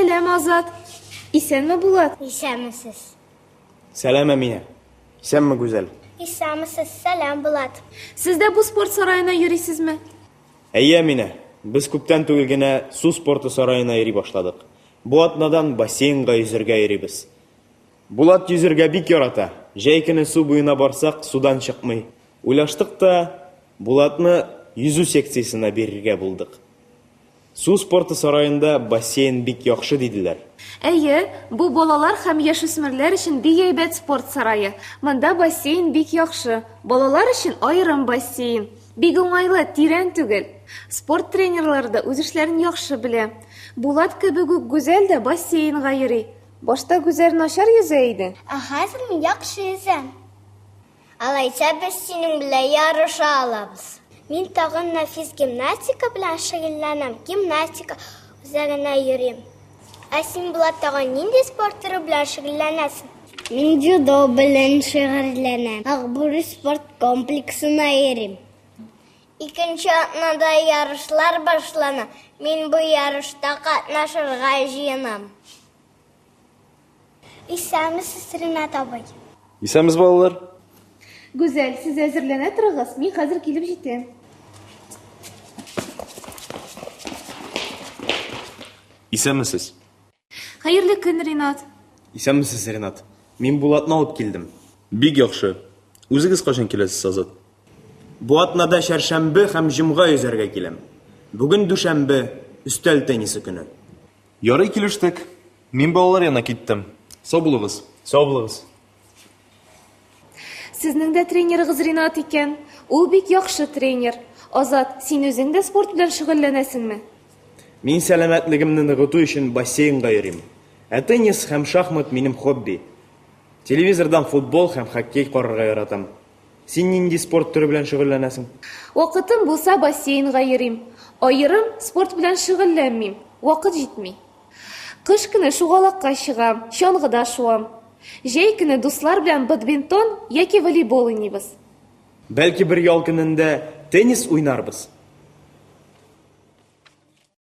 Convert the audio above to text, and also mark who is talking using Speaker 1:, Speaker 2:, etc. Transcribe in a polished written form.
Speaker 1: Сәлам, Азат. Исәнме, Булат?
Speaker 2: Исәмісіз.
Speaker 3: Сәлам, Әминә. Исәнме, Гүзәл?
Speaker 2: Исәмісіз. Сәлам, Булат.
Speaker 1: Сез дә бу спорт сарайына йөрисезме?
Speaker 3: Әйе, Әминә. Без күптән түгел генә су спорты сарайына йөри башладык. Бу атнадан бассейнга йөзәргә йөрибез. Булат йөзәргә бик ярата. Җәй көне су буена барсак, судан чыкмый. Уйлаштык та Булатны yüzү секциясына бирергә булдык. Су спорты сарайында бассейн бик яхшы диделәр.
Speaker 1: Әйе, бу балалар һәм яшүсмерләр өчен бик әйбәт спорт сарае. Монда бассейн бик яхшы. Балалар өчен аерым бассейн. Бик уңайлы, тирән түгел. Спорт тренерлары да үз эшләрен яхшы белә. Булат кебек үк Гүзәл дә бассейнга йөри. Башта Гүзәл начар yüзә иде.
Speaker 2: Хәзер мин яхшы yüзәм. Алайса без синең белән ярыша алабыз. Мин тагын нәфис гимнастика белән шөгыльләнәм. Гимнастика үзәгенә йөрим. Ә син Булат тагын нинди спорт түре белән шөгыльләнәсең? Мин дзюдо белән шөгыльләнәм. Акбүре спорт комплексына йөрим. Икенче атнада ярышлар башлана. Мин бу ярышта катнашырга җыенам. Исәмісез, Ринат абый.
Speaker 3: Исәнмез, балалар?
Speaker 1: Гүзәл, сез әзерләнә торыгыз. Мин хәзер килеп җитәм.
Speaker 3: Исәнмесез?
Speaker 1: Хәерле көн, Ринат.
Speaker 3: Исәнмесез, Ринат. Мин Булатны алып килдем. Бик яхшы. Үзегез кашан киләсез, Азат? Бу атнада шәршәмбе һәм җомга йөзәргә киләм. Бүген дүшәмбе, өстәл теннисы көне.
Speaker 4: Ярый, килештек. Мин балалар янына киттем. Сау булыгыз.
Speaker 3: Сау булыгыз.
Speaker 1: Сезнең дә тренерыгыз Ринат икән. Ул бик яхшы тренер. Азат, син үзең дә спорт белән шөгыльләнәсеңме?
Speaker 3: Мин сәламәтлегемне ныгыту өчен бассейнга йөрим. Ә теннис һәм шахмат минем хобби. Телевизордан футбол һәм хоккей карарга яратам. Син нинди спорт түре белән шөгыльләнәсең?
Speaker 1: Вакытым булса бассейнга йөрим. Аерым спорт белән шөгыльләнмим. Вакыт җитми. Кыш көне шугалакка чыгам, чаңгыда шуам. Җәй көне дуслар белән бадминтон яки волейбол уйныйбыз.
Speaker 3: Бәлки бер ял көнендә теннис уйнарбыз.